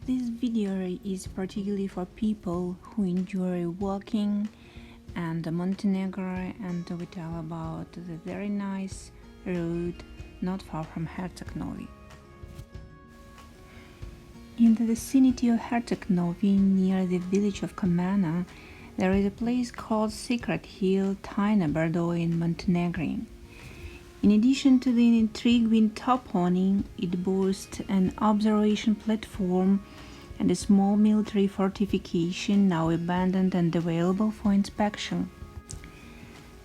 This video is particularly for people who enjoy walking and Montenegro, and we tell about the very nice road not far from Herceg Novi. In the vicinity of Herceg Novi, near the village of Kamana, there is a place called Secret Hill Tajno Brdo in Montenegrin. In addition to the intriguing top awning, it boasts an observation platform and a small military fortification now abandoned and available for inspection.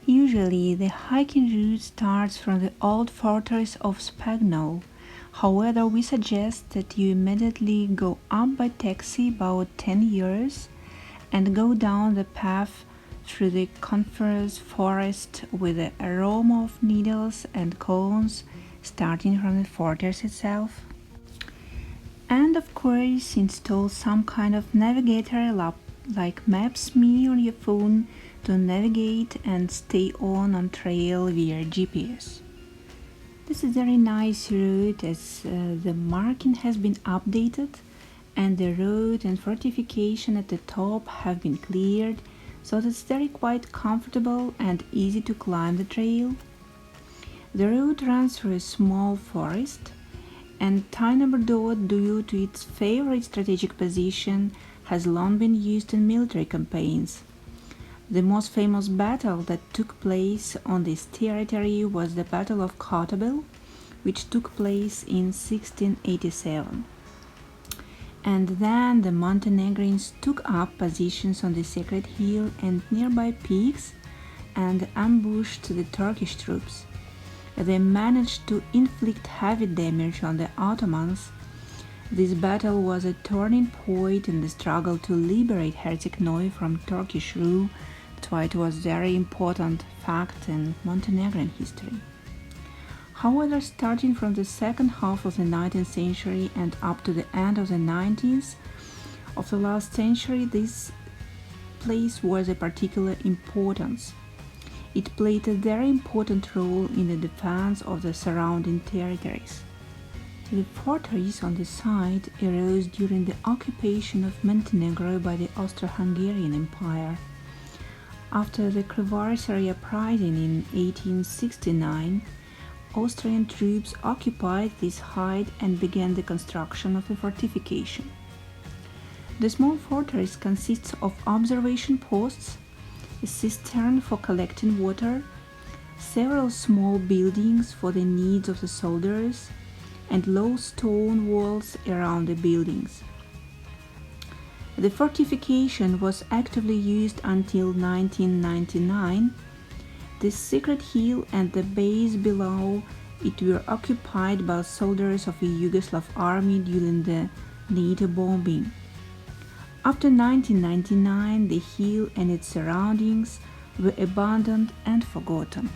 Usually, the hiking route starts from the old fortress of Spagno. However, we suggest that you immediately go up by taxi about 10 years and go down the path through the coniferous forest with the aroma of needles and cones starting from the fortress itself. And of course, install some kind of navigator app like Maps.me on your phone to navigate and stay on trail via GPS. This is a very nice route as the marking has been updated and the road and fortification at the top have been cleared, so it's very quite comfortable and easy to climb the trail. The road runs through a small forest, and Tajno Brdo, due to its favorite strategic position, has long been used in military campaigns. The most famous battle that took place on this territory was the Battle of Kotabil, which took place in 1687. And then the Montenegrins took up positions on the Secret Hill and nearby peaks and ambushed the Turkish troops. They managed to inflict heavy damage on the Ottomans. This battle was a turning point in the struggle to liberate Herceg Novi from Turkish rule. That's why it was a very important fact in Montenegrin history. However, starting from the second half of the 19th century and up to the end of the 19th of the last century, this place was of particular importance. It played a very important role in the defense of the surrounding territories. The fortress on the site arose during the occupation of Montenegro by the Austro-Hungarian Empire. After the Krivaricary uprising in 1869, Austrian troops occupied this height and began the construction of the fortification. The small fortress consists of observation posts, a cistern for collecting water, several small buildings for the needs of the soldiers, and low stone walls around the buildings. The fortification was actively used until 1999. The Secret Hill and the base below it were occupied by soldiers of the Yugoslav army during the NATO bombing. After 1999, the hill and its surroundings were abandoned and forgotten.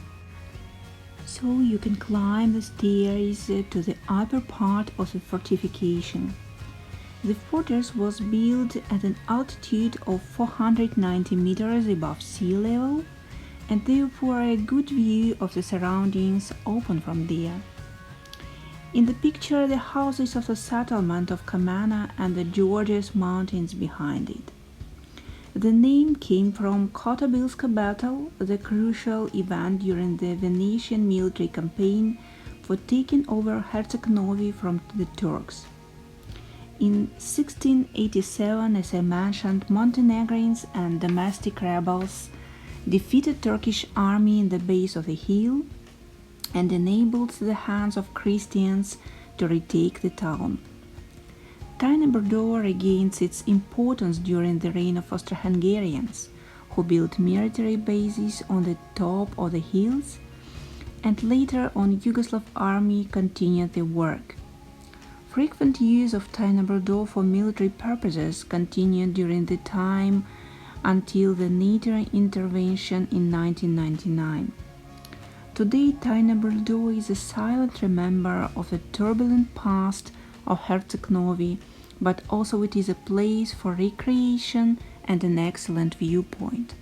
So you can climb the stairs to the upper part of the fortification. The fortress was built at an altitude of 490 meters above sea level, and therefore a good view of the surroundings open from there. In the picture, the houses of the settlement of Kamana and the Georges Mountains behind it. The name came from Kotabilska battle, the crucial event during the Venetian military campaign for taking over Herceg Novi from the Turks. In 1687, as I mentioned, Montenegrins and domestic rebels defeated Turkish army in the base of the hill and enabled the hands of Christians to retake the town. Tajno Brdo regains its importance during the reign of Austro-Hungarians, who built military bases on the top of the hills, and later on Yugoslav army continued the work. Frequent use of Tajno Brdo for military purposes continued during the time until the NATO intervention in 1999. Today, Tajno Brdo is a silent remember of the turbulent past of Herceg Novi, but also it is a place for recreation and an excellent viewpoint.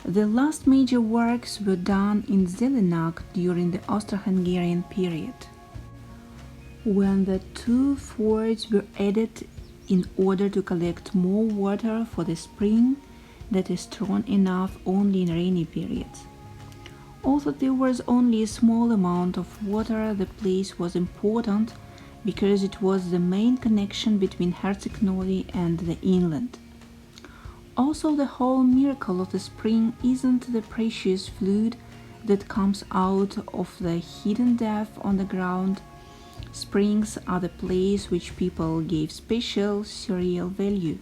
The last major works were done in Zelenak during the Austro-Hungarian period. when the two forts were added in order to collect more water for the spring that is strong enough only in rainy periods. Although there was only a small amount of water, the place was important because it was the main connection between Herceg Novi and the inland. Also, the whole miracle of the spring isn't the precious fluid that comes out of the hidden depth on the ground. Springs are the place which people gave special surreal value.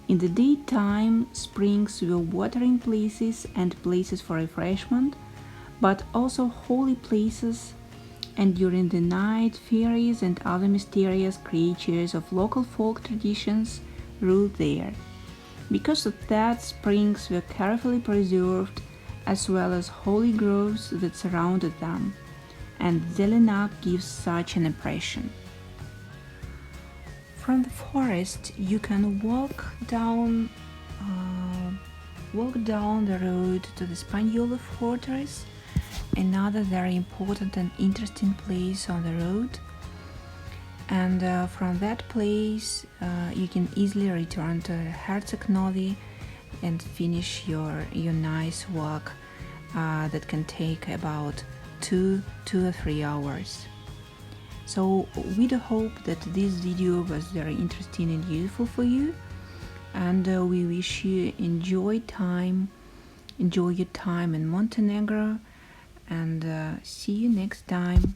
In the daytime, springs were watering places and places for refreshment, but also holy places, and during the night, fairies and other mysterious creatures of local folk traditions ruled there. Because of that, springs were carefully preserved, as well as holy groves that surrounded them, and Zelenak gives such an impression. From the forest, you can walk down the road to the Spaniolo fortress, another very important and interesting place on the road. And from that place, you can easily return to Herceg Novi and finish your nice walk that can take about 2 or 3 hours. So we do hope that this video was very interesting and useful for you, and we wish you enjoy your time in Montenegro, and see you next time.